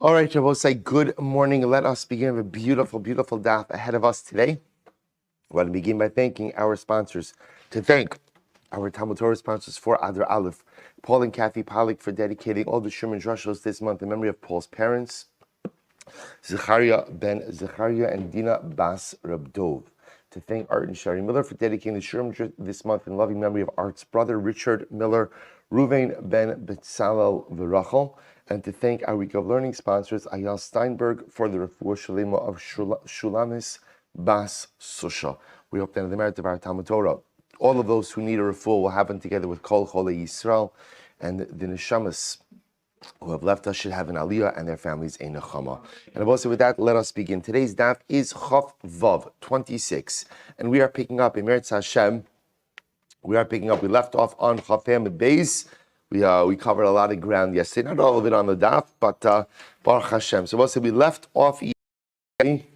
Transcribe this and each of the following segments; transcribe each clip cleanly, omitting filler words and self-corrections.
All right, Shabbos, say good morning. Let us begin with a beautiful, beautiful daf ahead of us today. I want to begin by thanking our sponsors. To thank our Talmud Torah sponsors for Adar Aleph, Paul and Kathy Pollack for dedicating all the Sherman Drushos this month in memory of Paul's parents, Zechariah and Dinah Bas Rabdov. To thank Art and Shari Miller for dedicating the Sherman this month in loving memory of Art's brother, Richard Miller, Reuven ben Betzalel V'Rachel. And to thank our Week of Learning sponsors, Ayal Steinberg, for the Refuah Shalema of Shulamis Bas Susha. We hope that in the merit of our Talmud Torah, all of those who need a refuah will happen together with Kol Cholei Yisrael, and the Neshamas who have left us should have an aliyah and their families a nechama. And also with that, let us begin. Today's daf is Chof Vav 26, and we are picking up in Meretz Hashem. We left off on Chafem Beis. We covered a lot of ground yesterday, not all of it on the daf, but Baruch Hashem. So also we left off yesterday.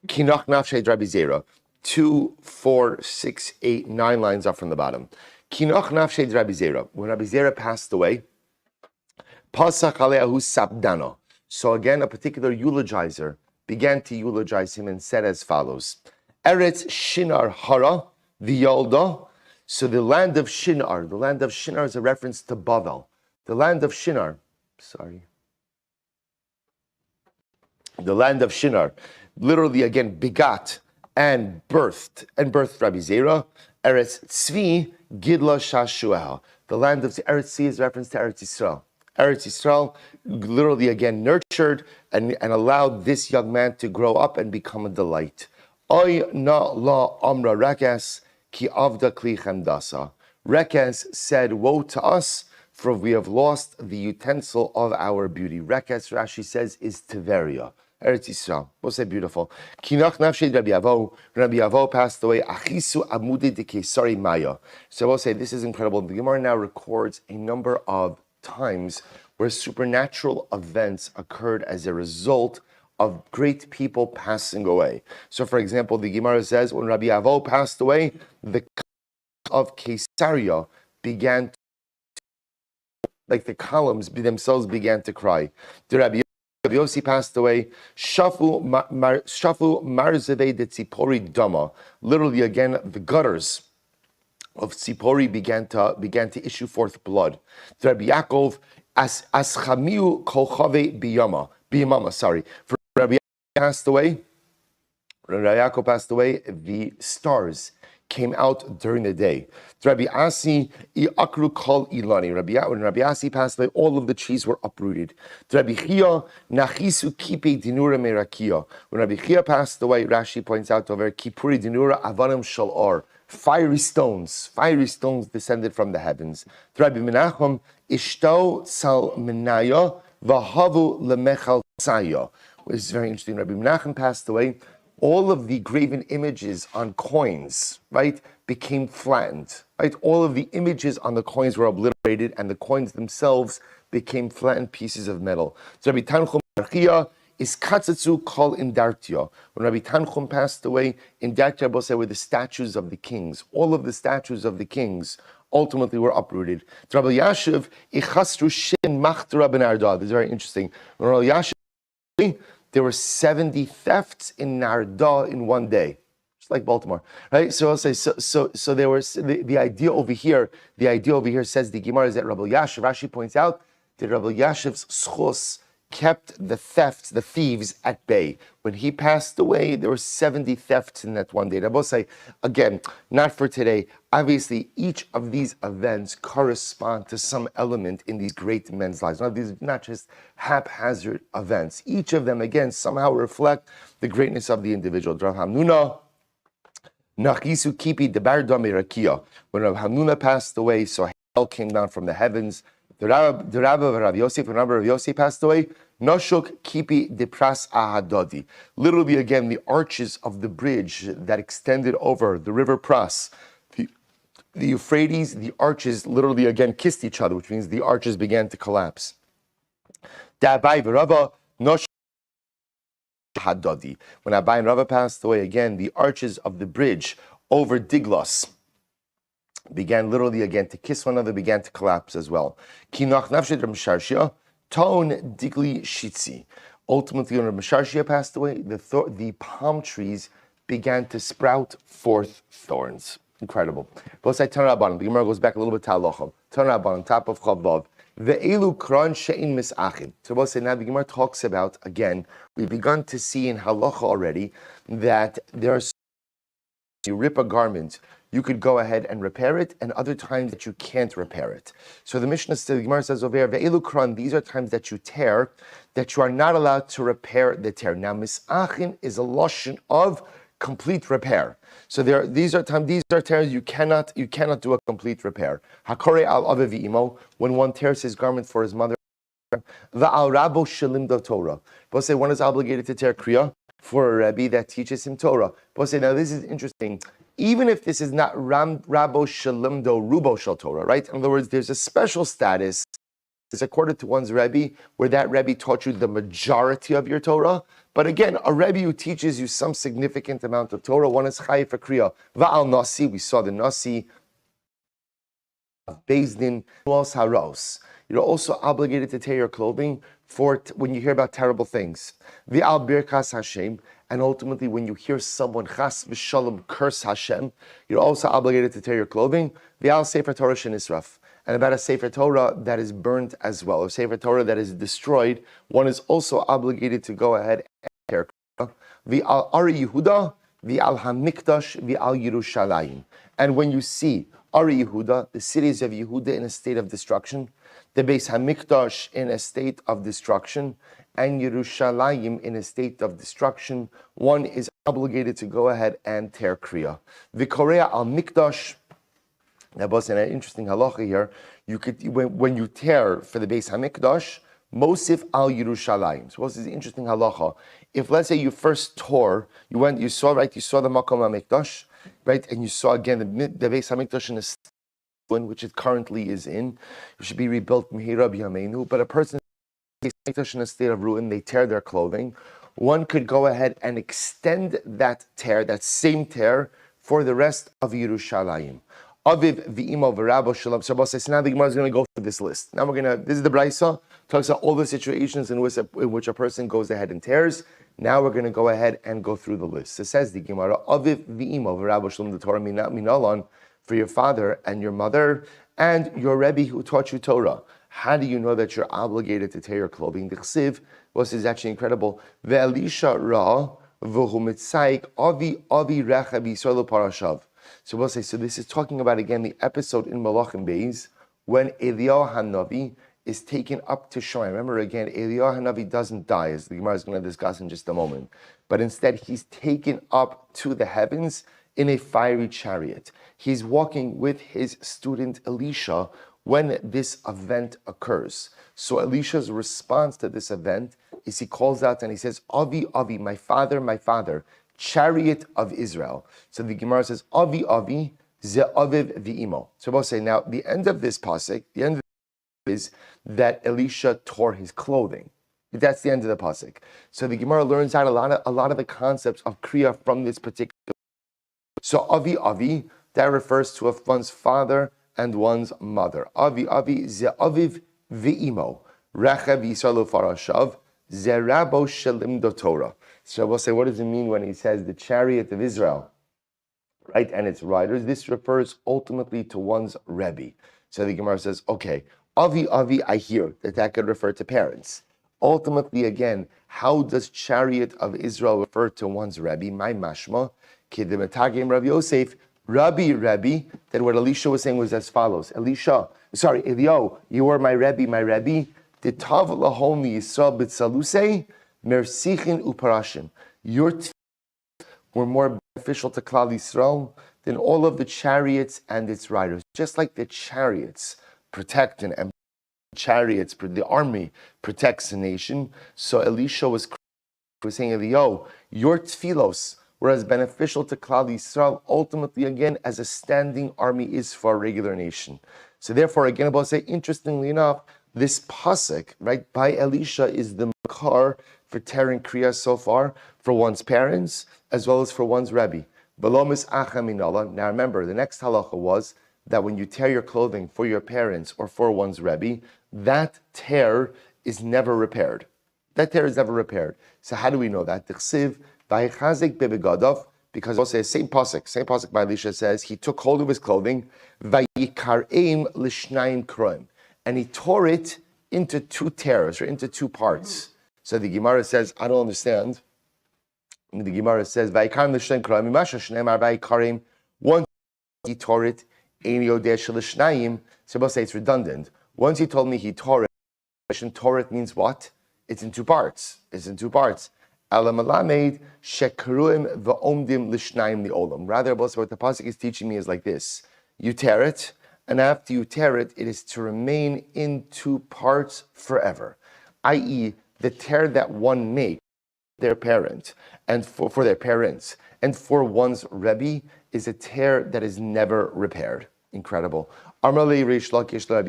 Kinach Nafshe Rabbi Zera. 2, 4, 6, 8, 9 lines up from the bottom. Kinach Nafshe Rabbi Zera. When Rabbi Zera passed away, Pasach Aleahu Sabdano. So again, a particular eulogizer began to eulogize him and said as follows: Eretz Shinar Hara V'Yolda. So the land of Shinar is a reference to Bavel. The land of Shinar, literally again begat and birthed Rabbi Zera. Eretz Tzvi Gidla Shashuah. The land of Eretz Tzvi is a reference to Eretz Yisrael. Eretz Yisrael literally again nurtured and allowed this young man to grow up and become a delight. Oy na la amra Rekes ki avda kli chemdasa. Rekes said, woe to us, for we have lost the utensil of our beauty. Rekes, Rashi says, is Tiveria. Eretz Yisrael. What's that beautiful? Kinach nafshe Rabbi Avo. Rabbi Avo passed away. Achisu amudi de kesari maya. So I will say this is incredible. The Gemara now records a number of times where supernatural events occurred as a result of great people passing away. So, for example, the Gemara says when Rabbi Avo passed away, the of Caesarea began to, like the columns themselves began to cry. The Rabbi Yossi passed away. Shafu marzeve de tzipori dama. Literally, again, the gutters of Tzipori began to issue forth blood. Rabbi Yaakov aschamiu kolchave biyamama. Sorry, for Rabbi Yaakov passed away. The stars came out during the day. Rabbi Asi iakru kol ilani. When Rabbi Asi passed away, all of the trees were uprooted. Rabbi Chia nachisu kipe dinura merakia. When Rabbi Chia passed away, Rashi points out over kipuri dinura avanim shal or. Fiery stones descended from the heavens. Rabbi Menachem ishto sal menaya vahavu lemechal saya. Which is very interesting. Rabbi Menachem passed away. All of the graven images on coins, right, became flattened. Right, all of the images on the coins were obliterated, and the coins themselves became flattened pieces of metal. So Rabbi Tanchum Archia is katzatzu kol indartio. When Rabbi Tanchum passed away, indartio were the statues of the kings. All of the statues of the kings ultimately were uprooted. Rabbi Yashiv ichastru shin machtara ben Arda. This is very interesting. When Rabbi Yashiv, there were 70 thefts in Narda in one day, just like Baltimore, right? So I'll say so there was the idea over here. The idea over here says the Gemara is that Rabbi Yashiv. Rashi points out that Rabbi Yashiv's schos kept the thieves at bay. When he passed away, there were 70 thefts in that one day. Rabbi say, again, not for today. Obviously, each of these events correspond to some element in these great men's lives. Now, these are not just haphazard events. Each of them, again, somehow reflect the greatness of the individual. Rav Hamnuna, Nachisu Kipi Debar Dami Rakia. When Rav Hamnuna passed away, so hell came down from the heavens. The Rabbi of Rav Yosef, when Rabbi Rav Yosef passed away, Noshuk Kipi Depras Ahadodi. Literally, again, the arches of the bridge that extended over the river Pras, the Euphrates, the arches literally again kissed each other, which means the arches began to collapse. Hadodi. When Abai and Rava passed away, again, the arches of the bridge over Diglos began literally again to kiss one another, began to collapse as well. Kinach nafshet Ramsharshia, Ton Digli Shitzi. Ultimately, when Ramsharshia passed away, the palm trees began to sprout forth thorns. Incredible. Both sides turn around. The Gemara goes back a little bit to Halacha. Turn around on top of Chavav. Ve'elu kran she'in misachin. So both say now the Gemara talks about, again, we've begun to see in Halacha already that there's, you rip a garment, you could go ahead and repair it, and other times that you can't repair it. So the Mishnah says, the Gemara says over here, ve'elu kran, these are times that you tear, that you are not allowed to repair the tear. Now misachin is a lashon of complete repair. So these are tears you cannot do a complete repair. Hakore al aviv imo, when one tears his garment for his mother. The al rabo shalimdo Torah. Both say one is obligated to tear kriya for a Rebbe that teaches him Torah. Both say now this is interesting. Even if this is not rabo shalimdo rubo shal Torah, right? In other words, there's a special status. It's according to one's Rebbe, where that Rebbe taught you the majority of your Torah. But again, a Rebbe who teaches you some significant amount of Torah, one is chayiv for kriya. Va'al nasi, we saw the nasi of Beis Din, haros. You're also obligated to tear your clothing for when you hear about terrible things. V'al birkas Hashem, and ultimately when you hear someone chas v'shalom curse Hashem, you're also obligated to tear your clothing. V'al sefer Torah shenisraf. And about a Sefer Torah that is burnt as well, or Sefer Torah that is destroyed, one is also obligated to go ahead and tear. V'al Ari Yehuda, v'al Hamikdash, v'al Yerushalayim. And when you see Ari Yehuda, the cities of Yehuda in a state of destruction, the Beis Hamikdash in a state of destruction, and Yerushalayim in a state of destruction, one is obligated to go ahead and tear Kriya. V'korea al Mikdash. Now, boss, an interesting halacha here. You could, when you tear for the Beis Hamikdash, Mosif al Yerushalayim. So, what's this interesting halacha? If let's say you first tore, you saw the Makom Hamikdash, right, and you saw again the Beis Hamikdash in a state which it currently is in, it should be rebuilt Mihira B'Yameinu. But a person Beis Hamikdash in a state of ruin, they tear their clothing. One could go ahead and extend that tear, that same tear, for the rest of Yerushalayim. Aviv v'imo v'rabo shalom. So now the Gemara is going to go through this list. Now this is the Braisa, talks about all the situations in which a person goes ahead and tears. Now we're going to go ahead and go through the list. It says the Gemara, Aviv v'imo v'rabo shalom, the Torah minalan, for your father and your mother and your Rebbe who taught you Torah. How do you know that you're obligated to tear your clothing? The Chsiv, this is actually incredible. Ve'elisha ra v'hu mitzaik avi recha b'yisrael parashav. So we'll say, so this is talking about, again, the episode in Malachim Beis when Eliyahu Hanavi is taken up to Shamayim. Remember, again, Eliyahu Hanavi doesn't die, as the Gemara is going to discuss in just a moment. But instead, he's taken up to the heavens in a fiery chariot. He's walking with his student Elisha when this event occurs. So Elisha's response to this event is he calls out and he says, Avi, Avi, my father, chariot of Israel. So the Gemara says, Avi, Avi, ze aviv v'imo. So we'll say, now, the end of this pasuk, the end of is that Elisha tore his clothing. That's the end of the pasuk. So the Gemara learns out a lot of the concepts of Kriya from this particular. So Avi, Avi, that refers to one's father and one's mother. Avi, Avi, ze aviv v'imo. Recha v'yisraelu farashav, ze rabo shalimdo Torah. So we'll say, what does it mean when he says the chariot of Israel, right, and its riders? This refers ultimately to one's Rebbe. So the Gemara says, okay, Avi, Avi, I hear that could refer to parents. Ultimately, again, how does chariot of Israel refer to one's Rebbe? My mashma, kidemetagim Rabbi Yosef, Rabbi, that what Elisha was saying was as follows. Eliyahu, you are my Rebbe, Ditav lahon Yisrael b'tzalusei, Mersichin uparashim. Your teeth were more beneficial to Klal Yisrael than all of the chariots and its riders. Just like the chariots protect and the army protects the nation. So Elisha was saying, Eliyahu, your tfilos were as beneficial to Klal Yisrael, ultimately again as a standing army is for a regular nation. So therefore, again, I'll say, interestingly enough, this pasuk, right, by Elisha is the makar for tearing kriya so far for one's parents as well as for one's Rebbe. Now remember, the next halacha was that when you tear your clothing for your parents or for one's Rebbe, that tear is never repaired. That tear is never repaired. So how do we know that? Because also the same pasuk by Elisha says, he took hold of his clothing, and he tore it into two tears, or into two parts. So the Gemara says, I don't understand. And the Gemara says, once he tore it, so we'll say it's redundant. Once he told me he tore it, tore it means what? It's in two parts. Rather, what the pasuk is teaching me is like this. You tear it, and after you tear it, it is to remain in two parts forever. I.e., the tear that one makes their parent and for their parents and for one's Rebbe is a tear that is never repaired. Incredible. So Rish Lakish, I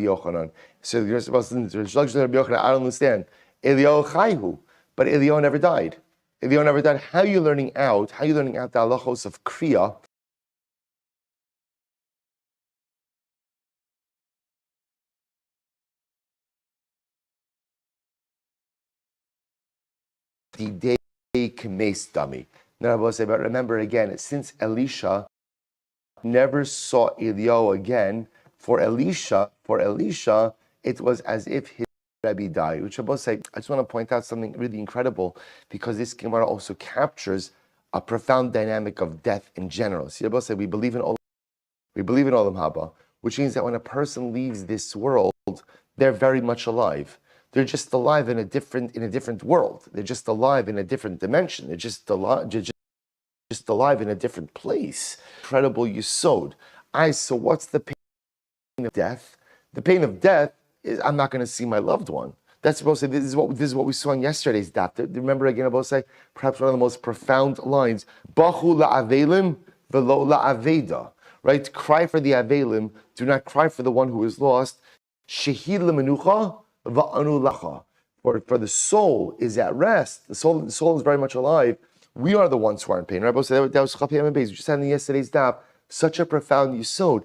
don't understand. Eliyahu chayhu, but Eliyahu never died. Eliyahu never died. How are you learning out the halachos of kriya? The day kemes dummy. Now I will say, but remember again, since Elisha never saw Eliyahu again, for Elisha, it was as if his Rebbe died. Which I will say, I just want to point out something really incredible, because this Gemara also captures a profound dynamic of death in general. See, I will say we believe in Olam Haba, which means that when a person leaves this world, they're very much alive. They're just alive in a different world. They're just alive in a different dimension. They're just alive in a different place. Incredible yesod. So what's the pain of death? The pain of death is I'm not going to see my loved one. That's supposed to say, this is what we saw in yesterday's daf. Remember again, I'm supposed to say, perhaps one of the most profound lines, Bachu la'avelim velo la'aveda. Right? Cry for the avelim, do not cry for the one who is lost. Shehid lemenucha va'anu lacha. For the soul is at rest. The soul is very much alive. We are the ones who are in pain. Rabbi said that was Chapiyam Beis. We just had in yesterday's daf such a profound yesod.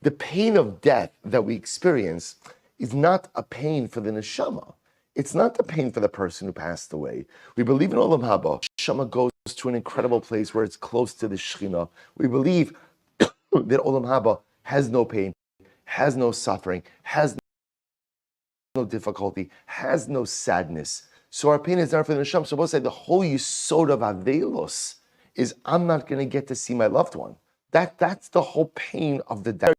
The pain of death that we experience is not a pain for the neshama. It's not the pain for the person who passed away. We believe in Olam Haba. Neshama goes to an incredible place where it's close to the Shekhinah. We believe that Olam Haba has no pain, has no suffering, has no difficulty, has no sadness. So our pain is not for the neshama. So we'll say the whole yesod of avelos is I'm not going to get to see my loved one. That's the whole pain of the death.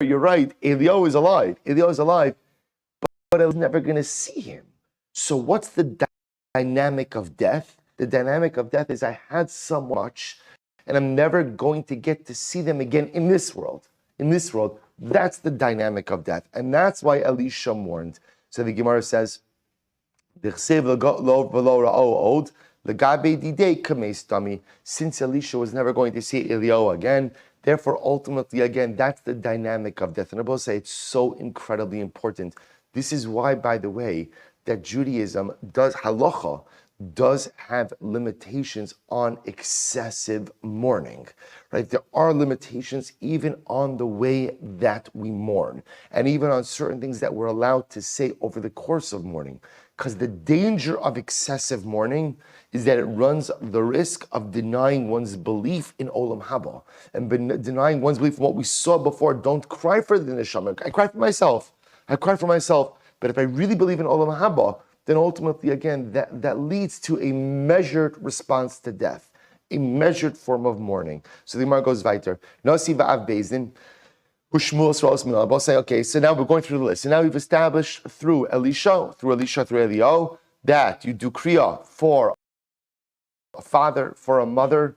You're right. Eliyahu is alive, but I was never going to see him. So what's the dynamic of death? The dynamic of death is I had so much, and I'm never going to get to see them again in this world. That's the dynamic of death, and that's why Elisha mourned. So the Gemara says, since Elisha was never going to see Eliyahu again, therefore ultimately again, that's the dynamic of death. And I will say it's so incredibly important. This is why, by the way, that Judaism halacha does have limitations on excessive mourning, right? There are limitations even on the way that we mourn, and even on certain things that we're allowed to say over the course of mourning. Because the danger of excessive mourning is that it runs the risk of denying one's belief in Olam Haba, and denying one's belief in what we saw before. Don't cry for the neshama. I cry for myself. But if I really believe in Olam Haba, then ultimately, again, that leads to a measured response to death, a measured form of mourning. So the Gemara goes weiter. Nasi va'av bezdin, hushmul sraos minal. I'll say, okay, so now we're going through the list. So now we've established through Eliyahu, that you do kriya for a father, for a mother.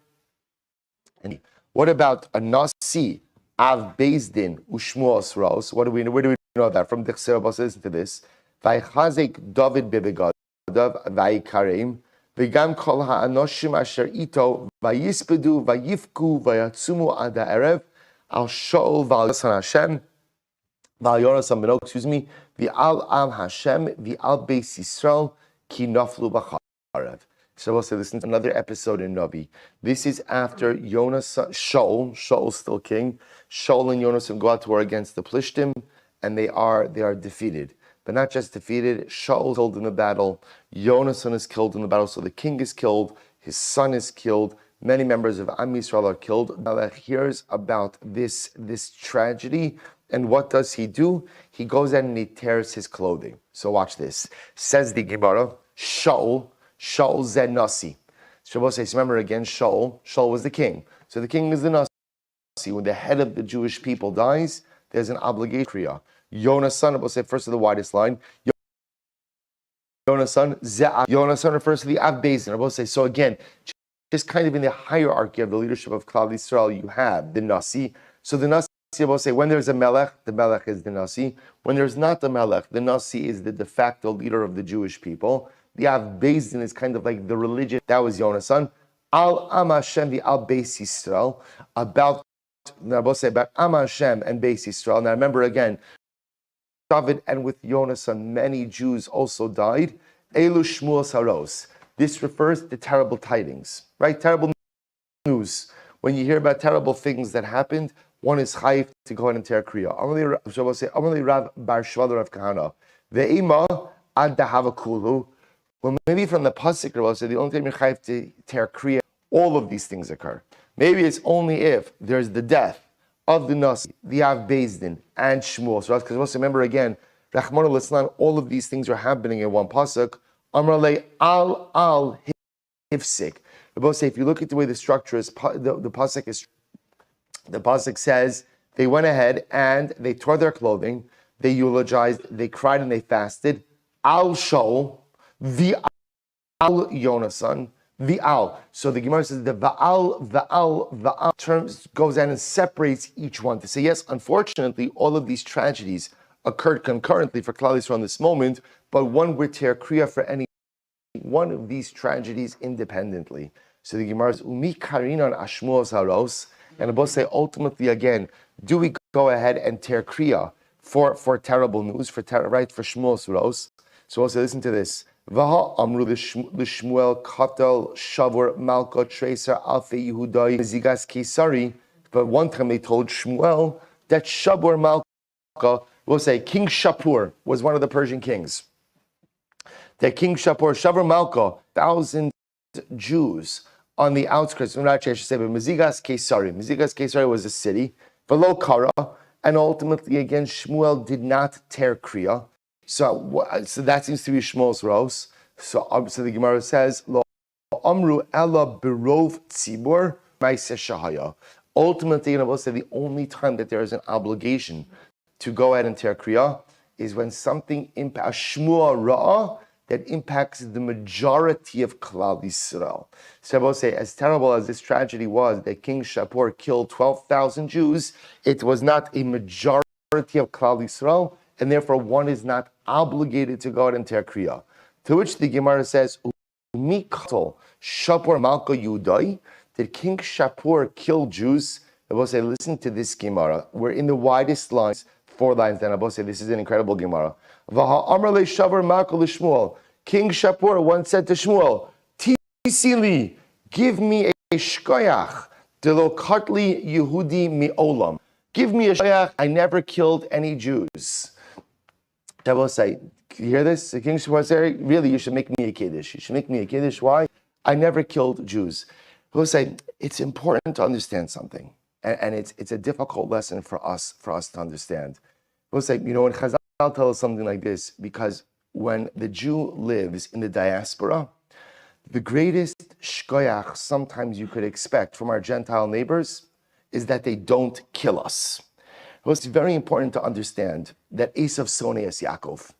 And what about a nasi av bezdin ushmul sraos? Where do we know that from? The Chserabos, listen to this. Vaychazek David bebegadav vayikareim v'gam kol ha'anoshim asher ito vayispedu vayifku vayatzumu ad ha'erev al Shaul v'al Yosan Hashem v'al Yonasan beno, v'al am Hashem v'al Beis Yisrael ki naflu b'charev. So we'll say, listen to another episode in Navi. This is after Shaul's still king. Shaul and Yonasan go out to war against the Plishtim, and they are defeated. But not just defeated, Shaul is killed in the battle, Yonasan is killed in the battle, so the king is killed, his son is killed, many members of Am Yisrael are killed. Melech hears about this tragedy, and what does he do? He goes out and he tears his clothing. So watch this. Says the Gemara, Shaul Zed Nasi. Shabbos says, remember again, Shaul was the king. So the king is the Nasi. When the head of the Jewish people dies, there's an obligation. Kriya. Yonasan, we'll say first to the widest line. Yonasan refers to the Av Bezin. We'll say, so again, just kind of in the hierarchy of the leadership of Klal Yisrael, you have the Nasi. So the Nasi, we'll say, when there's a Melech, the Melech is the Nasi. When there's not the Melech, the Nasi is the de facto leader of the Jewish people. The Av Bezin is kind of like the religion. That was Yonasan. Al Am Hashem, the Al Beis Yisrael, about Am Hashem and Beis Yisrael. Now remember again, David and with Yonasan, many Jews also died. Elu Shmuel Saros. This refers to terrible tidings, right? Terrible news. When you hear about terrible things that happened, one is chayif to go ahead and tear kriya. Amalei Rav Bar Shvala Rav Kahana. Ve'ima ad dahavakulu. Well, maybe from the pasuk, Rav said the only time you're chayif to tear kriya, all of these things occur. Maybe it's only if there's the death of the Nasi, the Av Bezdin, and Shmuel. So because also remember again, Rachmana Litzlan, all of these things are happening in one pasuk. Amrale al hifsik. Both say if you look at the way the structure is, the pasuk says they went ahead and they tore their clothing, they eulogized, they cried and they fasted. Al Shaul, the Al Yonasan, the Al. So the Gemara says the Va'al terms goes in and separates each one to say, yes, unfortunately, all of these tragedies occurred concurrently for Klal Yisrael in this moment, but one would tear kriya for any one of these tragedies independently. So the Gemara says, Umi karinan ashmuos haros, and both say ultimately again, do we go ahead and tear kriya for terrible news, for Shmuel's haros? So also listen to this. Vaha amru l'Shmuel katal shavur malka tracer alfe Yehudai zigas kesari. But one time they told Shmuel that Shavur Malka, we'll say King Shapur was one of the Persian kings. That King Shapur, Shavur Malka, 1,000 Jews on the outskirts. I should say, but Mezigas Kesari was a city. Below Kara, and ultimately again Shmuel did not tear kriya. So that seems to be Shmuel's rose. So the Gemara says, Lo Amru Ella Berov Tzibur Maise Shahaya. Ultimately, I will say the only time that there is an obligation to go ahead and tear kriya is when something impacts Shmuel Ra'ah that impacts the majority of Klal Yisrael. So I will say, as terrible as this tragedy was, that King Shapur killed 12,000 Jews, it was not a majority of Klal Yisrael, and therefore one is not obligated to go ahead and tear kriya. To which the Gemara says, Umi katal Shapur Malka Yudai. Did King Shapur kill Jews? I will say, listen to this Gemara. We're in the widest lines, 4 lines. Then I will say, this is an incredible Gemara. King Shapur once said to Shmuel, Tisili, give me a shkoyach, delo katli Yehudi mi'olam. Give me a shkoyach, I never killed any Jews. I will say, you hear this? The King Shapur said, really, you should make me a kiddush. You should make me a kiddush. Why? I never killed Jews. We'll say it's important to understand something, and it's a difficult lesson for us to understand. We'll say, when Chazal tell us something like this, because when the Jew lives in the diaspora, the greatest shkoyach sometimes you could expect from our Gentile neighbors is that they don't kill us. Well, it's very important to understand that Esav Soneas Yaakov,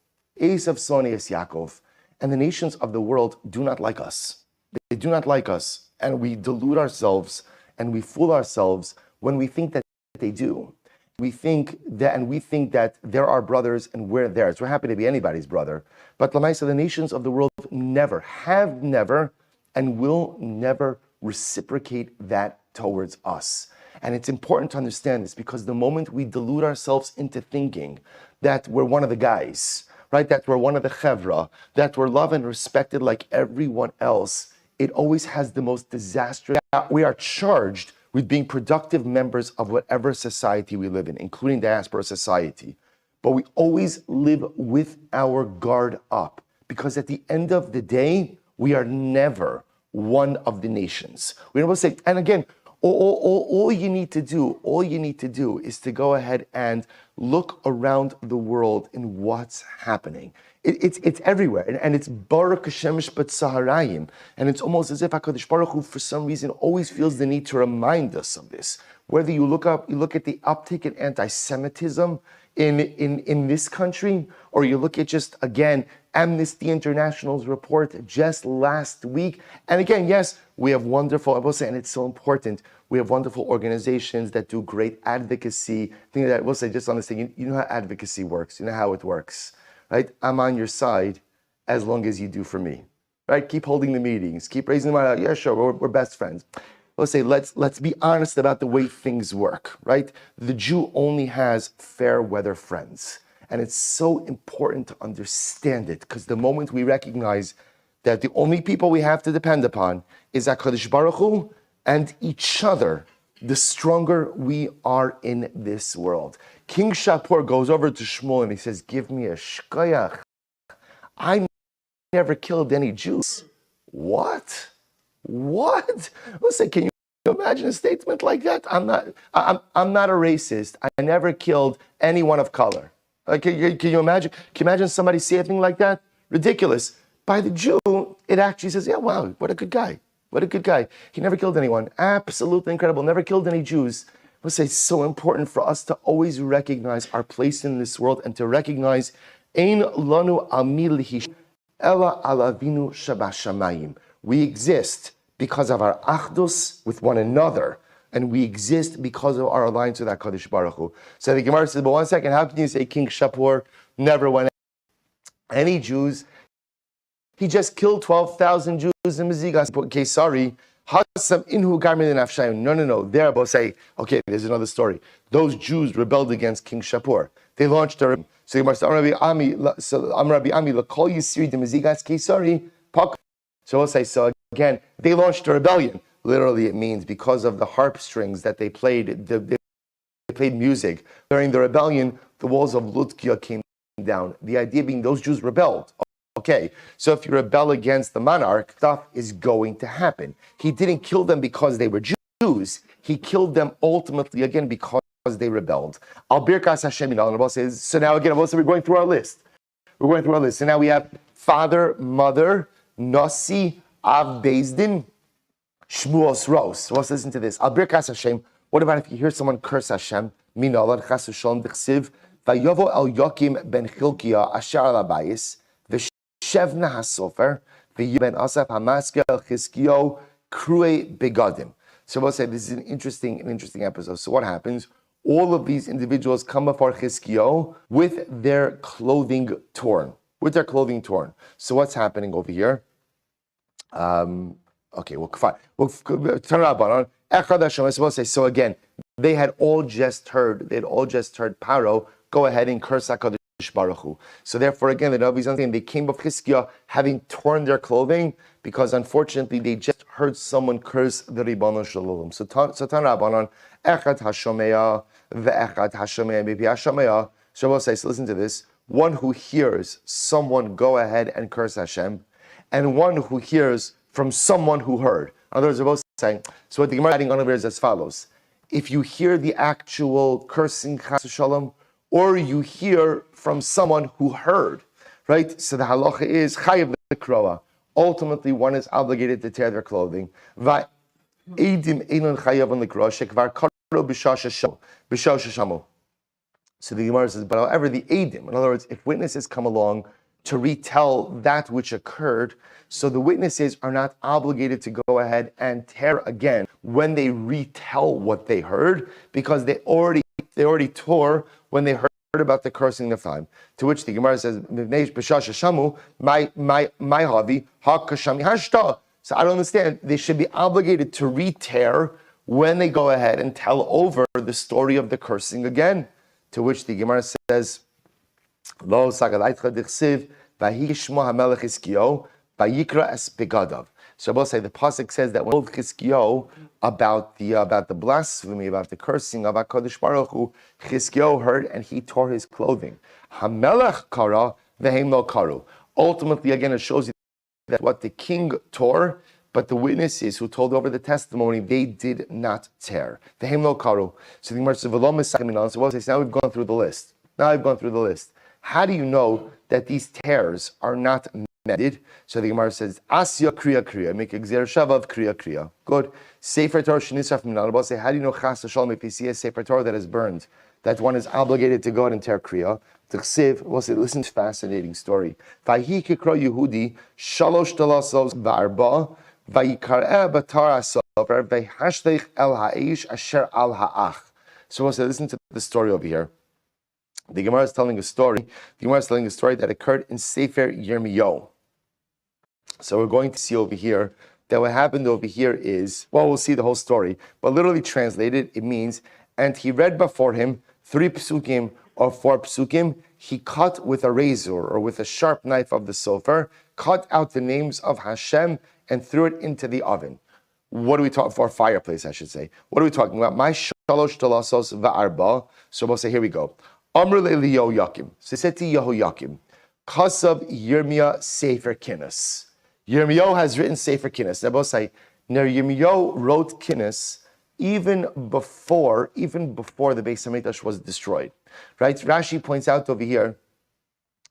and the nations of the world do not like us. They do not like us. And we delude ourselves and we fool ourselves when we think that they do. We think that they're our brothers and we're theirs. We're happy to be anybody's brother. But Lamaisa, the nations of the world have never, and will never reciprocate that towards us. And it's important to understand this because the moment we delude ourselves into thinking that we're one of the guys, right? That we're one of the chevra, that we're loved and respected like everyone else, it always has the most disastrous. We are charged with being productive members of whatever society we live in, including diaspora society. But we always live with our guard up, because at the end of the day, we are never one of the nations. We don't say, and again, all you need to do is to go ahead and look around the world in what's happening. It's everywhere, and it's Baruch Hashem B'Tzaharayim, and it's almost as if HaKadosh Baruch Hu, for some reason, always feels the need to remind us of this. Whether you look at the uptick in anti-Semitism in this country, or you look at just, again, Amnesty International's report just last week. And again, yes, we have wonderful, I will say, and it's so important, we have wonderful organizations that do great advocacy. Things that I will say, just on this thing, you know how advocacy works, you know how it works, right? I'm on your side as long as you do for me, right? Keep holding the meetings, keep raising them out. Yeah, sure, we're best friends. Let's say, let's be honest about the way things work, right? The Jew only has fair weather friends. And it's so important to understand it, because the moment we recognize that the only people we have to depend upon is HaKadosh Baruch Hu and each other, the stronger we are in this world. King Shapur goes over to Shmuel and he says, give me a shkoyach. I never killed any Jews. What? Listen, can you imagine a statement like that? I'm not a racist. I never killed anyone of color. Can you imagine? Can you imagine somebody say anything like that? Ridiculous. By the Jew, it actually says, yeah, wow, what a good guy. What a good guy. He never killed anyone. Absolutely incredible. Never killed any Jews. I would say it's so important for us to always recognize our place in this world and to recognize Ein lanu amil ela alavinu shabashamayim. We exist because of our achdus with one another, and we exist because of our alliance with HaKadosh Baruch Hu. So the Gemara says, but 1 second, how can you say King Shapur never went any Jews? He just killed 12,000 Jews in Mezigas. Okay, sorry. No. They're both say, okay, there's another story. Those Jews rebelled against King Shapur. They launched their... So the Gemara says, Rabbi Ami, l'kol yisri de Mezigas Kesari, pak. So we'll say, so again, they launched a rebellion. Literally, it means because of the harp strings that they played, they played music. During the rebellion, the walls of Lutkia came down. The idea being those Jews rebelled. Okay, so if you rebel against the monarch, stuff is going to happen. He didn't kill them because they were Jews. He killed them ultimately, again, because they rebelled. Al-Birkas Hashem, says, so now again, we're going through our list. So now we have father, mother, Nasi, Av Beis Din, Shmuos Ros. Let's listen to this. Al Birkas Hashem. What about if you hear someone curse Hashem? Minalad Chas V'Shalom D'Chsiv Vayovo El Yokim Ben Chilkiah Asher Al Abayis V'Shevna Hasofer V'Ben Asaf Hamaska El Chizkio Krue Begadim. So we'll say this is an interesting episode. So what happens? All of these individuals come before Chizkio with their clothing torn. So what's happening over here? Okay, well, fine. We'll turn it up on. So again, they had all just heard Paro go ahead and curse HaKadosh Baruch Hu. So therefore, again, the Navi's saying they came of Chizkiah having torn their clothing because unfortunately they just heard someone curse the Ribbon Shalom. So turn Rabbanon, Echad Hashomeya, Ve'echad Hashomeya, maybe Hashomeya. So we'll say, so listen to this. One who hears someone go ahead and curse Hashem, and one who hears from someone who heard. In other words, they're both saying, so what the Gemara adding on over is as follows. If you hear the actual cursing, Chas Shalom, or you hear from someone who heard, right? So the halacha is, Chayav L'Kroa. Ultimately, one is obligated to tear their clothing. Edim Einon Chayav L'Kroa, Shekvar Karo B'Shah Sheshamu. So the Gemara says, but however, the Edim, in other words, if witnesses come along to retell that which occurred, so the witnesses are not obligated to go ahead and tear again when they retell what they heard, because they already tore when they heard about the cursing the time. To which the Gemara says, so I don't understand. They should be obligated to re-tear when they go ahead and tell over the story of the cursing again. To which the Gemara says, Lo sagalaitcha dichsiv vayishmo hamelech Hiskio vayikra es begadav. So I will say the pasuk says that when told Hiskio about the blasphemy, about the cursing of Hakadosh Baruch Hu, Hiskio heard and he tore his clothing. Hamelech kara vehem lo karu. Ultimately, again, it shows you that what the king tore, but the witnesses who told over the testimony, they did not tear. Vehem lo karu. So the Gemara says, "V'lo misakim." So now we've gone through the list. How do you know that these tears are not mended? So the Gemara says, Asya kriya kriya, make a gzer shavav kriya kriya. Good. Sefer Torah shenisaf minalabah. Say, how do you know chas v'shalom if you see a Sefer Torah that is burned, that one is obligated to go out and tear kriya? T'chsiv, we'll say, listen to this fascinating story. Vayi kikra Yehudi, shalosh talasos v'arba, vayikareh b'tar asover, v'hashtech el ha'eish asher al ha'ach. So we'll say, listen to the story over here. The Gemara is telling a story. The Gemara is telling a story that occurred in Sefer Yirmiyahu. So we're going to see over here that what happened over here is, well, we'll see the whole story, but literally translated, it means, and he read before him 3 psukim or 4 psukim. He cut with a razor or with a sharp knife of the sofer, cut out the names of Hashem and threw it into the oven. What are we talking for? Fireplace, I should say. What are we talking about? My shalosh talasos va'arba. So we'll say, here we go. Amr le'Eliyahu Yakim. So he said to Yehoyakim, Kasav Yirmiyah Sefer Kinnis. Yirmiyahu has written Sefer Kinnis. Now both say, Yirmiyahu wrote Kinnis even before the Beis Hamikdash was destroyed. Right? Rashi points out over here,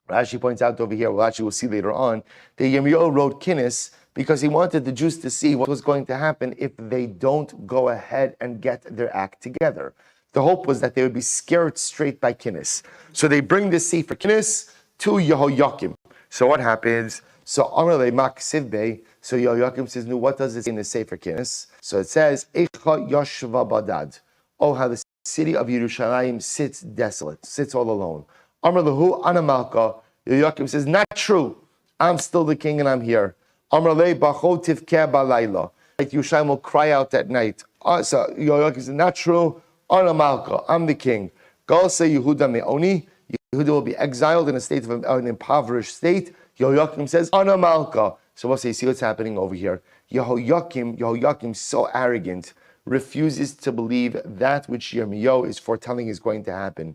well, actually we'll see later on, that Yirmiyahu wrote Kinnis because he wanted the Jews to see what was going to happen if they don't go ahead and get their act together. The hope was that they would be scared straight by Kinnis. So they bring this Sefer Kinnis to Yehoyakim. So what happens? So Amrle Maksivbe. So Yehoyakim says, "No, what does it say in the Sefer Kinnis?" So it says, "Eicha Yashva Badad." Oh, how the city of Yerushalayim sits desolate, sits all alone. Amrlehu Anamalka. Yehoyakim says, "Not true. I'm still the king and I'm here." Amrle Bachotiv Ke Balayla. Yerushalayim will cry out at night. So Yehoyakim says, "Not true. Ana Malka, I'm the king." God say Yehuda Me'oni. Yehuda will be exiled in a state of an impoverished state. Yehoyakim says, Ana Malka. So we'll say, see what's happening over here. Yehoyakim, so arrogant, refuses to believe that which Yirmiyahu is foretelling is going to happen.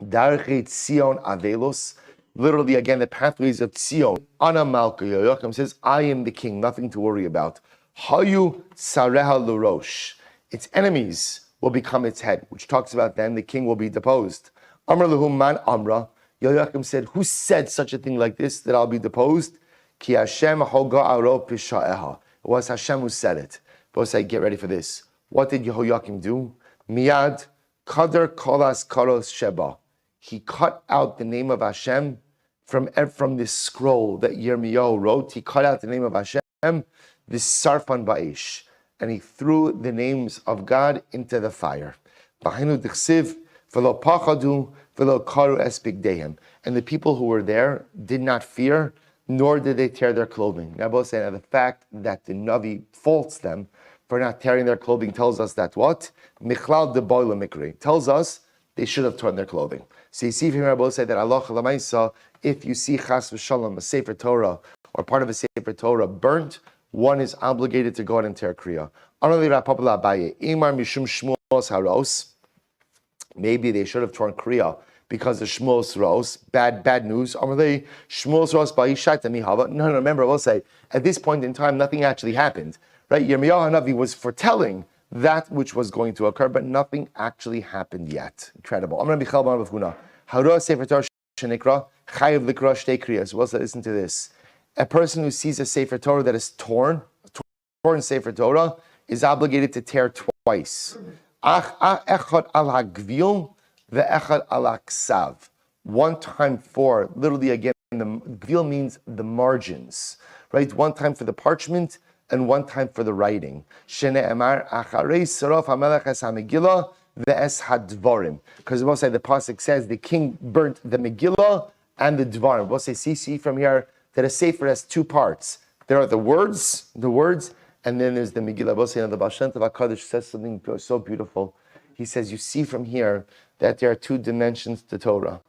Darchet Sion Avelos. Literally, again, the pathways of Sion. Ana Malka. Yehoyakim says, I am the king, nothing to worry about. Hayu Sareha Lurosh. Its enemies will become its head, which talks about then the king will be deposed. Amr lehu man amra. Yehoyakim said, who said such a thing like this, that I'll be deposed? Ki Hashem hoga aro pisha'eha. It was Hashem who said it. But I get ready for this. What did Yehoyakim do? Miyad kader kolas karos sheba. He cut out the name of Hashem from this scroll that Yirmiyahu wrote. He cut out the name of Hashem, this sarfan ba'ish, and he threw the names of God into the fire. And the people who were there did not fear, nor did they tear their clothing. Now, both say the fact that the Navi faults them for not tearing their clothing tells us that what? Michlal de boila mikri. Tells us they should have torn their clothing. So you see from here, both say that Allah Lamaisa, if you see chas v'shalom, a Sefer Torah, or part of a Sefer Torah burnt, one is obligated to go out and tear kriya. Maybe they should have torn kriya because of Shmuel's ros. Bad news. No, remember, I will say, at this point in time, nothing actually happened. Right? Yirmiyahu Hanavi was foretelling that which was going to occur, but nothing actually happened yet. Incredible. Listen to this. A person who sees a Sefer Torah that is torn Sefer Torah, is obligated to tear twice. Echad al hagvil ve'echad al haksav. One time for, literally again, the gvil means the margins, right? One time for the parchment and one time for the writing. Shene'emar acharei saraf hamelech es hamegillah ve'es hadvarim. Because the pasuk says the king burnt the Megillah and the Dvarim. We'll say, see from here that a sefer has 2 parts. There are the words, and then there's the Megillah. We'll say, the Baal Shem Tov HaKadosh says something so beautiful. He says, you see from here that there are 2 dimensions to Torah.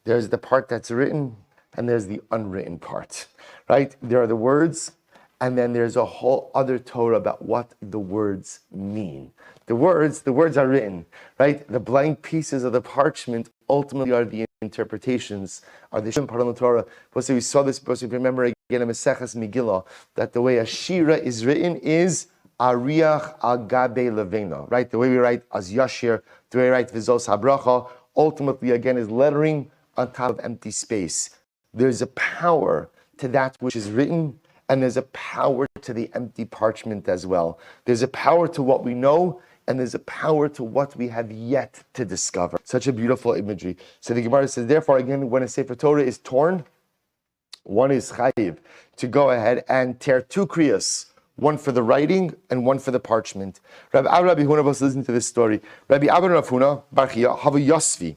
There's the part that's written, and there's the unwritten part, right? There are the words, and then there's a whole other Torah about what the words mean. The words are written, right? The blank pieces of the parchment ultimately are the interpretations, are the part of the Torah. So we saw this, but remember again in Maseches Megillah, that the way a Shira is written is Ariach Agabe Levena, right? The way we write as Yashir, the way we write Vizos Habracha, ultimately again is lettering on top of empty space. There's a power to that which is written, and there's a power to the empty parchment as well. There's a power to what we know, and there's a power to what we have yet to discover. Such a beautiful imagery. So the Gemara says, therefore, again, when a Sefer Torah is torn, one is chayiv to go ahead and tear two kriyas, one for the writing and one for the parchment. Rabbi Huna was listening to this story. Rabbi Abba Rav Huna, Bar Chia, Havu Yosvi.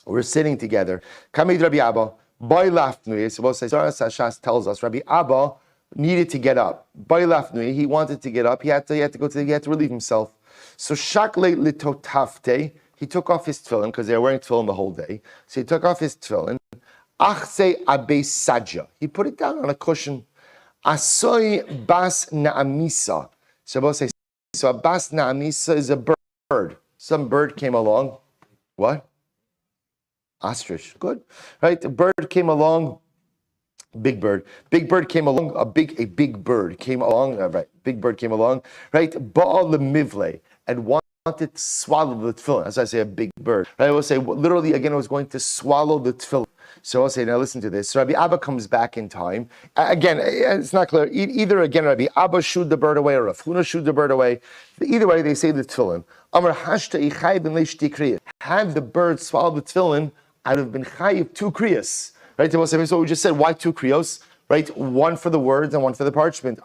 We're sitting together. Kamid Rabbi Abba, Boy Lafnui. So Shas tells us Rabbi Abba needed to get up. Boy Lafnui, he wanted to get up. He had to relieve himself. So Shakle Litotafte, he took off his tefillin because they were wearing tefillin the whole day. So he took off his tefillin. Achse Abe Sajja, he put it down on a cushion. Asoy Bas Naamisa. So a Bas Naamisa is a bird. Some bird came along. What? Ostrich. Good. Right? A bird came along. Big bird. Big bird came along. A big bird came along. Right. Big bird came along. Right. Baal lemivle, and wanted to swallow the tefillin. As I say, a big bird. Right. I will say literally again. It was going to swallow the tefillin. So I'll say, now listen to this. So Rabbi Abba comes back in time. Again, it's not clear. Either again, Rabbi Abba shooed the bird away, or Rav Huna shooed the bird away. Either way, they say the tefillin. Amar hashta ichai ben leishti kriyas. Had the bird swallowed the tefillin, I'd have been chayiv two kriyas. Right? So we just said, why two kriyos? Right? One for the words and one for the parchment.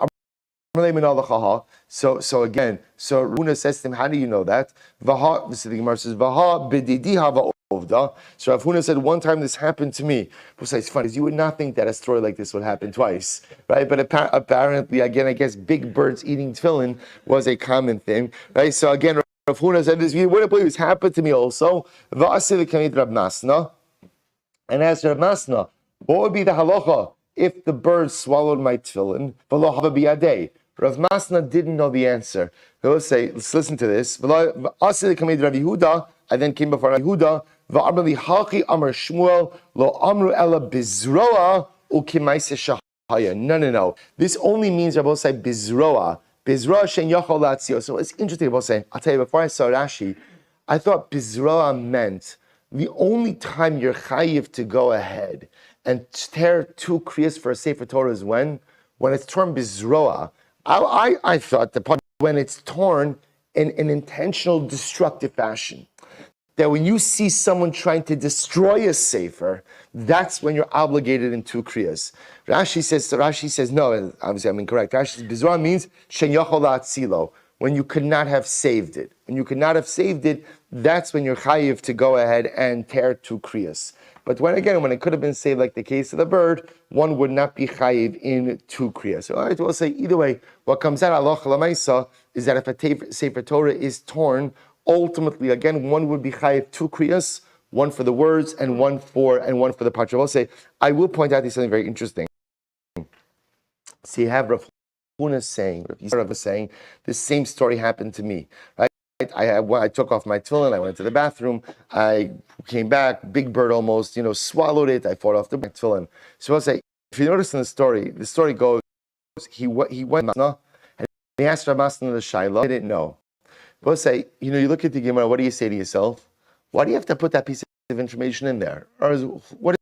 So again, so Runa says to him, how do you know that? Vaha, the Gemara says, Vaha b'didi hava ovda. So Rav Huna said, one time this happened to me. It's funny, because you would not think that a story like this would happen twice, right? But apparently, again, I guess big birds eating tefillin was a common thing, right? So again, Rav Huna said this, you wouldn't believe this happened to me also. Va'aseh l'kamid Rav Masna. And asked Rav Masna, what would be the halacha if the bird swallowed my tefillin? V'lo hava biyadei. Rav Masna didn't know the answer. He'll say, let's listen to this. V'aseh l'kamid Rav Yehuda. I then came before Rav Yehuda. V'amr li halchi amar Shmuel lo amru ela bizroa ukimaise shahaya. No. This only means Rabbi say bizroa. Bizroa shen yachol latzio. So it's interesting. Rabbi say, I'll tell you, before I saw Rashi, I thought bizroa meant the only time you're chayiv to go ahead and tear two kriyas for a Sefer Torah is when it's torn bizroa. I thought the part when it's torn in an intentional destructive fashion. That when you see someone trying to destroy a sefer, that's when you're obligated in two kriyas. Rashi says no. Obviously, I'm incorrect. Rashi says bizroa means shen yachol la'atzilo, when you could not have saved it. When you could not have saved it, that's when you're chayiv to go ahead and tear two kriyas. But when it could have been saved, like the case of the bird, one would not be chayiv in two kriyas. So I will say either way, what comes out halacha l'maisa is that if a Sefer Torah is torn, ultimately, again, one would be chayiv two kriyas, one for the words and one for the parchment. I will point out something very interesting. So you have Rav Huna saying, the same story happened to me. Right? I took off my tefillin, I went to the bathroom, I came back, big bird almost, swallowed it, I fought off the tefillin. So I'll say, if you notice in the story goes, he went and he asked Rav Masna the Shaila, I didn't know. We'll say, you look at the Gemara, what do you say to yourself? Why do you have to put that piece of information in there? Or what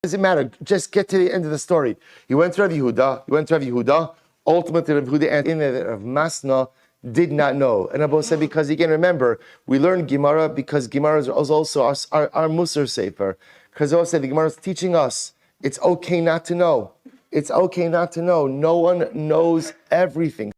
does it matter? Just get to the end of the story. He went to Rav Yehuda. Ultimately, Rav Yehuda answered in there that Rav Masna did not know. And Abba said, because again, remember, we learned Gemara because Gemara is also our Musar Sefer. Because Abba said the Gemara is teaching us it's okay not to know. It's okay not to know. No one knows everything.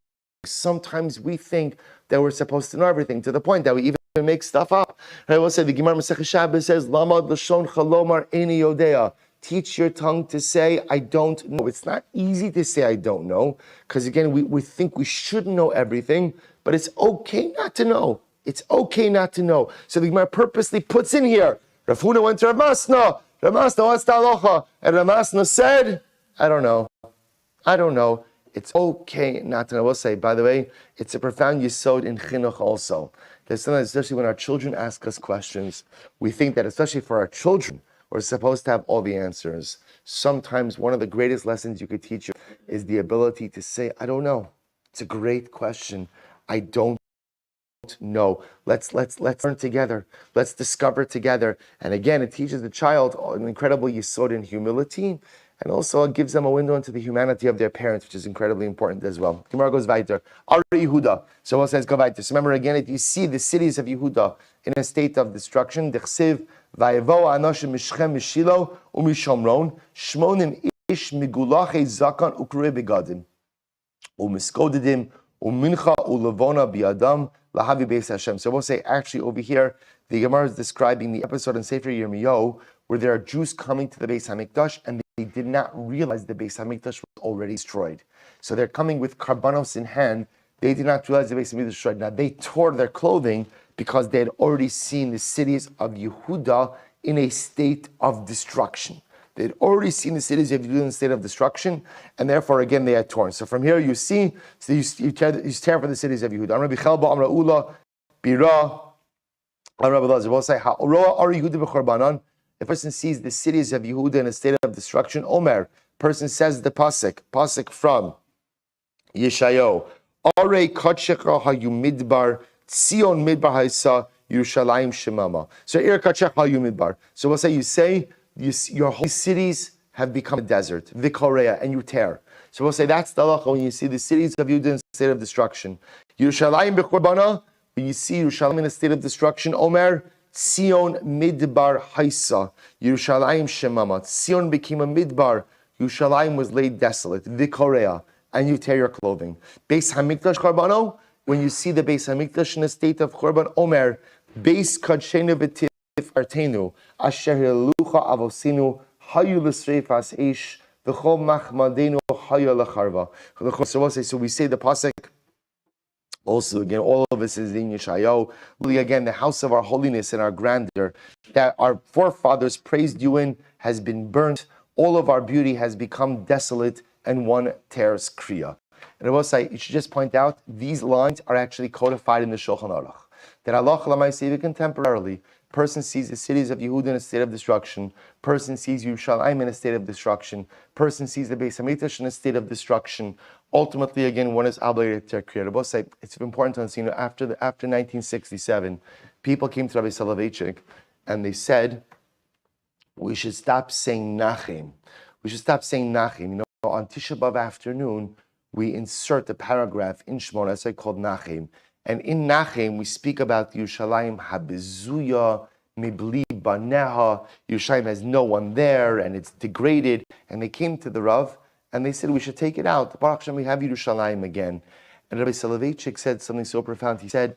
Sometimes we think that we're supposed to know everything to the point that we even make stuff up. I will say the Gemara Masechah Shabbos says, "Lamad lashon chalomar eini yodea." Teach your tongue to say, "I don't know." It's not easy to say, "I don't know," because again, we think we should know everything, but it's okay not to know. It's okay not to know. So the Gemara purposely puts in here, Rav Huna went to Rav Masna. Rav Masna, what's the halacha? And Rav Masna said, I don't know. It's okay not to know. I will say, by the way, it's a profound yesod in chinuch also. There's sometimes, especially when our children ask us questions, we think that, especially for our children, we're supposed to have all the answers. Sometimes one of the greatest lessons you could teach you is the ability to say, I don't know. It's a great question. I don't know. Let's learn together. Let's discover together. And again, it teaches the child an incredible yesod in humility, and also it gives them a window into the humanity of their parents, which is incredibly important as well. Gemara goes weiter. Ari Yehuda. So it says go weiter. So remember again, if you see the cities of Yehuda in a state of destruction, Dechsiv vayevo anoshim mishchem mishilo umishomron shmonim ish migulachei zakan ukre begadim umiskodedim umincha ulevona biadam lahavi beis Hashem. So we'll say actually over here, the Gemara is describing the episode in Sefer Yirmiyahu where there are Jews coming to the Beis Hamikdash and they did not realize the Beis Hamikdash was already destroyed. So they're coming with karbanos in hand. They did not realize the Beis Hamikdash was destroyed. Now they tore their clothing because they had already seen the cities of Yehuda in a state of destruction. They had already seen the cities of Yehuda in a state of destruction, and therefore again they had torn. So from here you see, so you tear for the cities of Yehuda. Amra Bichelba, Amra Ula, Bira, Amra Belazar. We'll say, Ha'oroa Ari Yehuda b'chorbanan. A person sees the cities of Yehuda in a state of destruction. Omer, person says the pasuk from Yeshayahu. Are kachecha hayumidbar Tzion midbar haisa Yerushalayim shemama. So ir kachecha hayumidbar. So we'll say your whole cities have become a desert, vikorea, and you tear. So we'll say that's the halacha when you see the cities of Yehuda in a state of destruction. Yerushalayim b'chorbana, when you see Yerushalayim in a state of destruction. Omer. Tzion midbar haisa, Yerushalayim shemama. Tzion became a midbar. Yerushalayim was laid desolate. Vikorea, and you tear your clothing. Beis Hamikdash Charbano, when you see the Beis Hamikdash in a state of Chorban, Omer, Beis Kadshenu B'Tif Artenu, Asher Lucha Avosinu, Hayu L'Sreifas Eish, V'chol Machmadenu Hayu L'Charva. So we say the pasuk. Also, again, all of this is in Yeshayahu. Really, again, the house of our holiness and our grandeur that our forefathers praised you in has been burnt. All of our beauty has become desolate, and one tears kriya. And I will say, you should just point out, these lines are actually codified in the Shulchan Aruch. That Allah Chalamayse contemporarily, person sees the cities of Yehuda in a state of destruction, person sees Yerushalayim in a state of destruction, person sees the Beis Hamikdash in a state of destruction. Ultimately, again, one is obligated to create. I will say, it's important to understand, after 1967, people came to Rabbi Soloveitchik and they said, we should stop saying Nachem. We should stop saying Nachem. On Tisha B'Av afternoon, we insert a paragraph in Shemona Esrei called Nachem. And in Nachem, we speak about Yerushalayim Habezuya, Mibli Baneha. Yerushalayim has no one there, and it's degraded. And they came to the Rav, and they said, we should take it out. Baruch Hashem, we have Yerushalayim again. And Rabbi Soloveitchik said something so profound. He said,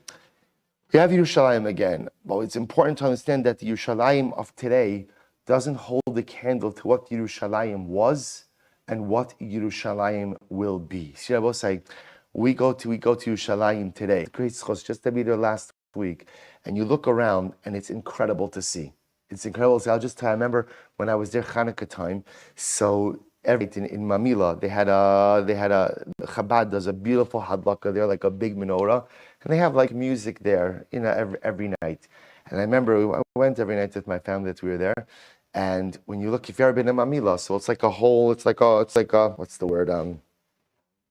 we have Yerushalayim again. But it's important to understand that the Yerushalayim of today doesn't hold the candle to what Yerushalayim was and what Yerushalayim will be. See, I will say, we go to Yerushalayim today. Great schos, just to be there last week, and you look around, and it's incredible to see. It's incredible to see. I remember when I was there Hanukkah time. So every night in Mamila, they had a Chabad does a beautiful hadlaka there, like a big menorah, and they have like music there, every night. And I remember I went every night with my family that we were there. And when you look, if you've ever been in Mamila, so it's like a what's the word?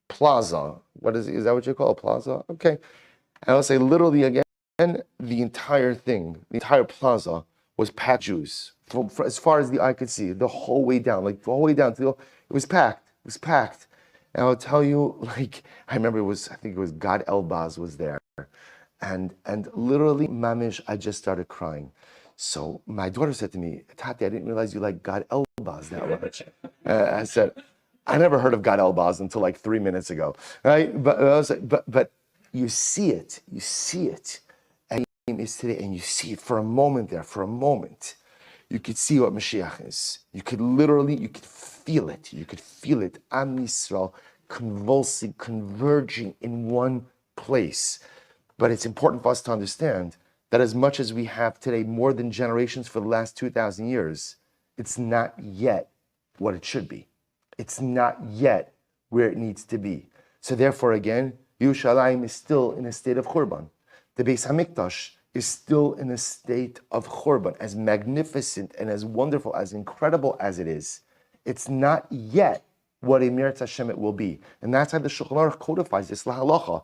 Plaza. What is that what you call a plaza? Okay. And I'll say literally again, the entire plaza was packed Jews. From as far as the eye could see, the whole way down, it was packed. It was packed. And I'll tell you, I remember I think it was Gad Elbaz was there. And literally, mamish, I just started crying. So my daughter said to me, Tati, I didn't realize you like Gad Elbaz that much. I said, I never heard of Gad Elbaz until 3 minutes ago, right? But you see it, and it's today, and you see it for a moment. You could see what Mashiach is. You could feel it. Am Yisrael convulsing, converging in one place. But it's important for us to understand that as much as we have today, more than generations for the last 2,000 years, it's not yet what it should be. It's not yet where it needs to be. So therefore, again, Yerushalayim is still in a state of Churban. The Beis Hamikdash is still in a state of Churban, as magnificent and as wonderful, as incredible as it is. It's not yet what a Meretz Hashem it will be. And that's how the Shulchan Aruch codifies this lahalacha.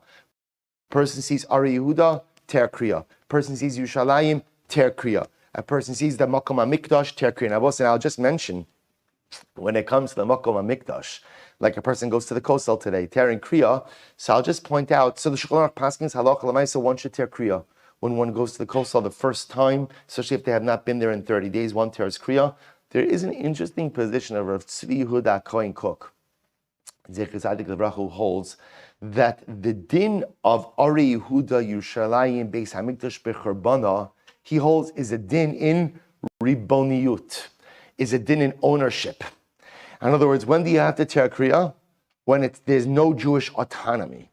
Person sees Ari Yehuda, Ter Kriya. Person sees Yerushalayim, Ter Kriya. A person sees the Makom HaMikdash, Ter Kriya. Now, I'll just mention, when it comes to the Makom HaMikdash, like a person goes to the Kosel today, Ter and Kriya, so I'll just point out, so the Shulchan Aruch Paskins halacha l'maisa, one should Ter Kriya. When one goes to the Kosel the first time, especially if they have not been there in 30 days, one tears Kriya. There is an interesting position of Rav Tzvi Yehuda Kohen Cook, Zechariah, who holds that the din of Ari Yehuda Yerushalayim Beis Hamikdash Becharbana, he holds, is a din in riboniyut, is a din in ownership. In other words, when do you have to tear Kriya? When there's no Jewish autonomy.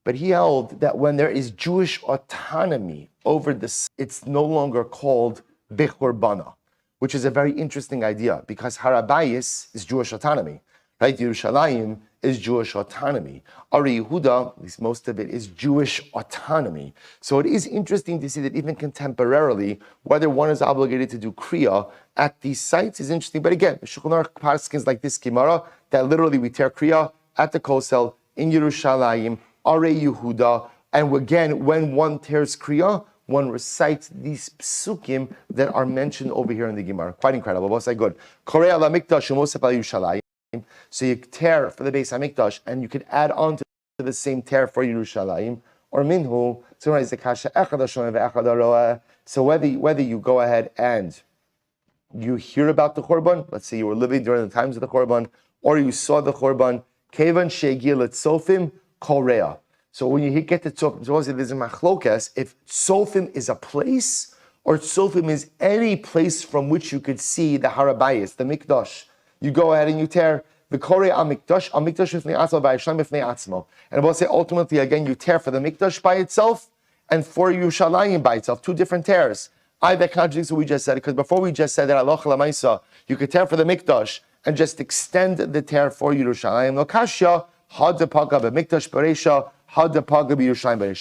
But he held that when there is Jewish autonomy over this, it's no longer called Bechorbana, which is a very interesting idea, because Harabayis is Jewish autonomy, right? Yerushalayim is Jewish autonomy. Ari Yehuda, at least most of it, is Jewish autonomy. So it is interesting to see that even contemporarily, whether one is obligated to do Kriya at these sites is interesting. But again, Shulchan Aruch Paskins like this Gemara, that literally we tear Kriya at the Kosel in Yerushalayim, Ari Yehuda, and again, when one tears Kriya, one recites these psukim that are mentioned over here in the Gemara. Quite incredible. What's that good? Korei ala mikdash umosef al Yerushalayim. So you tear for the Beis Hamikdash, and you could add on to the same tear for Yerushalayim, or minhu. So whether you go ahead and you hear about the Churban, let's say you were living during the times of the Churban, or you saw the Churban, kevan she'egil et sofim korea. So when you get to Tzofim, supposedly there's a machlokas, if Tzofim is a place, or Tzofim is any place from which you could see the Harabayis, the Mikdash. You go ahead and you tear the Korei al-Mikdash b'fnei atzmo v'Yerushalayim b'fnei atzmo. And we'll say ultimately, again, you tear for the Mikdash by itself, and for Yerushalayim by itself, two different tears. That contradicts what we just said, because before we just said that halacha l'maisa, you could tear for the Mikdash, and just extend the tear for Yerushalayim. Lo kashya, had the paga b'Mikdash b'reisha,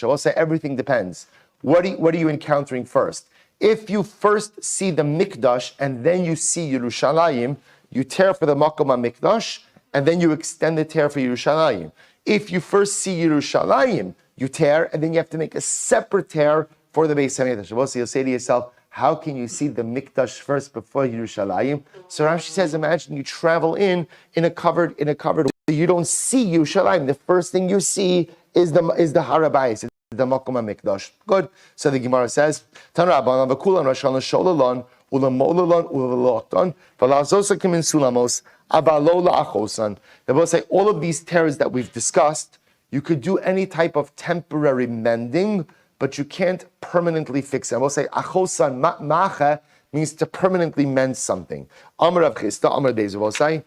we'll say everything depends. What are you encountering first? If you first see the Mikdash and then you see Yerushalayim, you tear for the Makom HaMikdash and then you extend the tear for Yerushalayim. If you first see Yerushalayim, you tear and then you have to make a separate tear for the Beis Hamikdash. We'll say, you'll say to yourself, how can you see the Mikdash first before Yerushalayim? So Rashi says, imagine you travel in a covered way. You don't see Yerushalayim. The first thing you see is the Harabayis, the Makom HaMikdash. Good. So the Gemara says, Tan Rabbanan v'kulan rashan l'shololon u'lamololon u'laloton v'lazosakim in sulamos avalo la'achosan. They will say all of these tears that we've discussed, you could do any type of temporary mending, but you can't permanently fix it. We'll say achosan ma'macha means to permanently mend something. Amar Rav Chisda, Amar Bezu, we'll say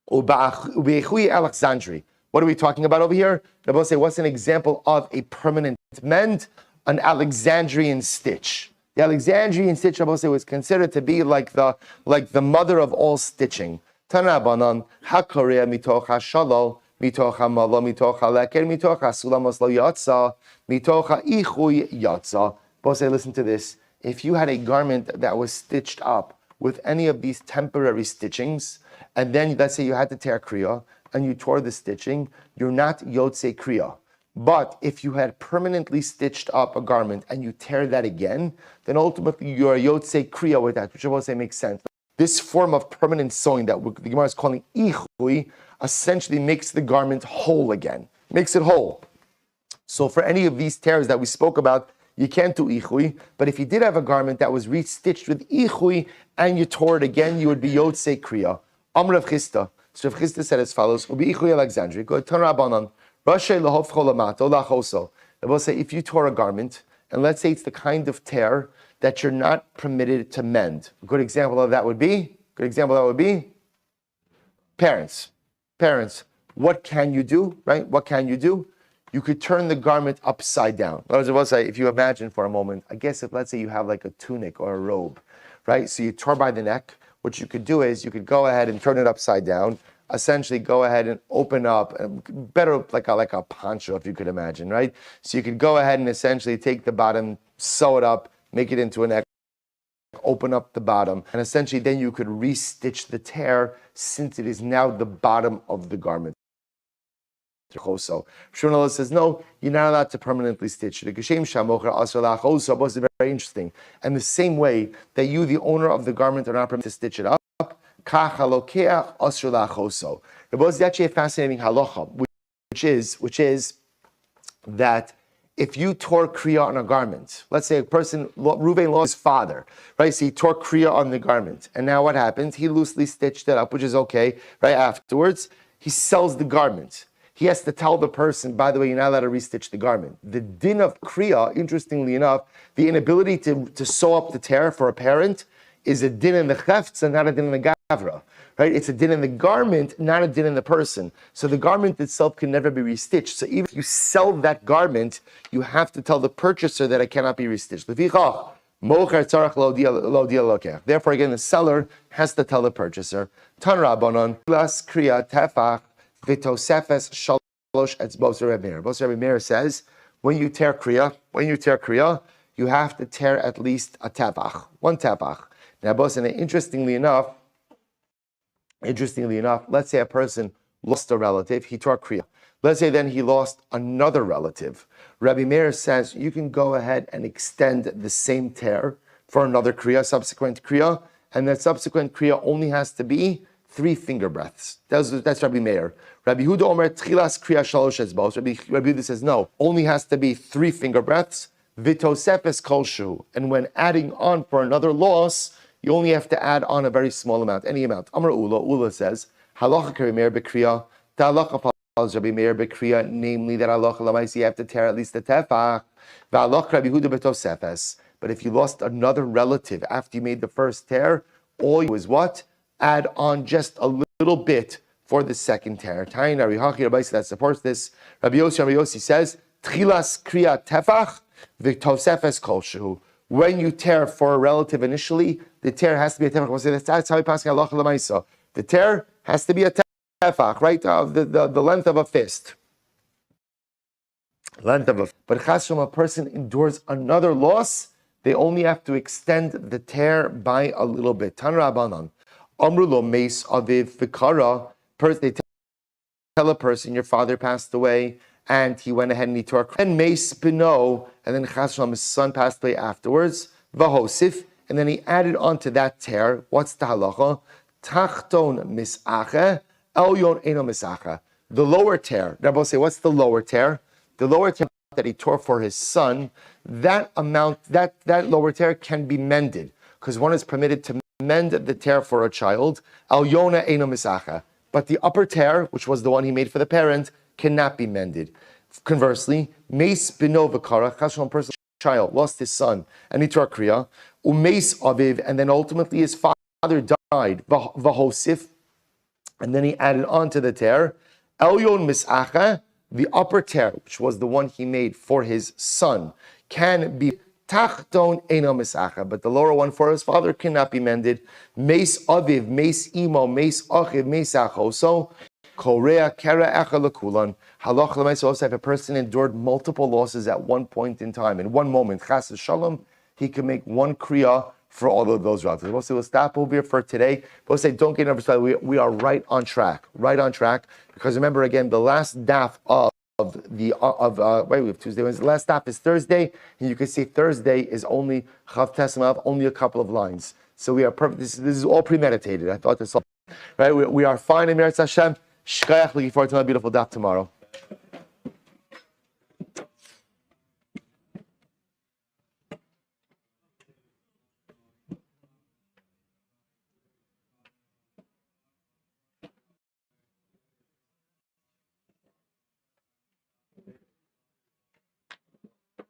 u'be'echui Alexandri. What are we talking about over here? They will say, what's an example of a permanent mend? An Alexandrian stitch. The Alexandrian stitch, I will say, was considered to be like the mother of all stitching. Tanabanan, hakorea mitocha shalol, mitocha malo, mitocha leker, mitocha sulamos lo yatsa, mitocha ichui yatsa. We'll say, listen to this. If you had a garment that was stitched up with any of these temporary stitchings, and then let's say you had to tear kriya, and you tore the stitching, you're not Yotzei Kriya. But if you had permanently stitched up a garment and you tear that again, then ultimately you're Yotzei Kriya with that, which I will say makes sense. This form of permanent sewing that the Gemara is calling Ichui essentially makes the garment whole again, makes it whole. So for any of these tears that we spoke about, you can't do Ichui, but if you did have a garment that was restitched with Ichui and you tore it again, you would be Yotzei Kriya. Amr Rav Chisda. So Rav Chisda said as follows: Ubi Alexandria. Go Tan Rabbanan. Rashay lahov cholamato lachoso. They will say if you tore a garment, and let's say it's the kind of tear that you're not permitted to mend. A good example of that would be. Parents. What can you do? Right? What can you do? you could turn the garment upside down. In other words, if you imagine for a moment, I guess if let's say you have like a tunic or a robe, right? So you tore by the neck. What you could do is you could go ahead and turn it upside down. Essentially, go ahead and open up, better like a poncho, if you could imagine, right? So you could go ahead and essentially take the bottom, sew it up, make it into a neck, open up the bottom, and essentially then you could restitch the tear since it is now the bottom of the garment. So Shmuel says, no, you're not allowed to permanently stitch it. It's very interesting. And the same way that you, the owner of the garment, are not permitted to stitch it up, there was actually a fascinating halacha, which is that if you tore kriya on a garment, let's say a person, Reuven lost his father, right? So he tore kriya on the garment. And now what happens? He loosely stitched it up, which is okay, right? Afterwards, he sells the garment. He has to tell the person, by the way, you're not allowed to restitch the garment. The din of kriya, interestingly enough, the inability to sew up the tear for a parent is a din in the chefts and not a din in the gavra, right? It's a din in the garment, not a din in the person. So the garment itself can never be restitched. So even if you sell that garment, you have to tell the purchaser that it cannot be restitched. Therefore, again, the seller has to tell the purchaser. Tan Rabbanon, las kriya tefach v'tosefes shalosh etzbos Rebbe Meir. Rebbe Meir says, when you tear kriya, you have to tear at least a tefach, one tefach. Now, and interestingly enough, let's say a person lost a relative, he tore kriya. Let's say then he lost another relative. Rabbi Meir says you can go ahead and extend the same tear for another kriya, subsequent kriya, and that subsequent kriya only has to be 3 finger breadths. That's Rabbi Meir. Rabbi Huda Omer tchilas kriya shalosh etzbos. Rabbi Huda says no, only has to be 3 finger breadths. Vitosefes kolshu, and when adding on for another loss, you only have to add on a very small amount, any amount. Amar Ula says, halacha Rabbi Meir bekriya, halacha follows Rabbi Meir bekriya, namely that halacha lamaisi you have to tear at least the tefach. V'halacha Rabbi Huda betosefes. But if you lost another relative after you made the first tear, all you do is what? Add on just a little bit for the second tear. Taina Rihachi Rabbi that supports this. Rabbi Yossi says, tchilas kriya tefach v'tosefes kolshu. When you tear for a relative initially, the tear has to be a tefach. That's how we pass halacha l'maisa. The tear has to be a tefach, right? The length of a fist. But chas a person endures another loss, they only have to extend the tear by a little bit. Tan Rabbanan, Amrulo meis aviv v'kara. They tell a person, your father passed away, and he went ahead and he tore. And meis bino, and then chas his son passed away afterwards. V'hosif, and then he added on to that tear. What's the halacha? Tachton misacha, elyon eno misacha. The lower tear. Rabbi say, what's the lower tear? The lower tear that he tore for his son, that amount, that lower tear can be mended, because one is permitted to mend the tear for a child. Elyon eno misacha. But the upper tear, which was the one he made for the parent, cannot be mended. Conversely, meis bino v'kara, chashon person, child lost his son, and he tore kriya, umeis aviv, and then ultimately his father died, v'hosif, and then he added on to the tear, elyon misacha, the upper tear, which was the one he made for his son, can be tachton eno misacha, but the lower one for his father cannot be mended. Meis aviv, meis imo, meis achiv, meis achoso, korea kera echa lekulan. Halach l'maisa also, if a person endured multiple losses at one point in time, in one moment, chas v'shalom, he can make one kriya for all of those relatives. We'll say we'll stop over here for today. We'll say don't get nervous. We are right on track, because remember again, the last daf we have Tuesday, Wednesday. The last stop is Thursday, and you can see Thursday is only Chav Tesamav, only a couple of lines. So we are perfect. This is all premeditated. I thought this all right. We are fine in Meretz Hashem. Shkayach, looking forward to another beautiful daf tomorrow.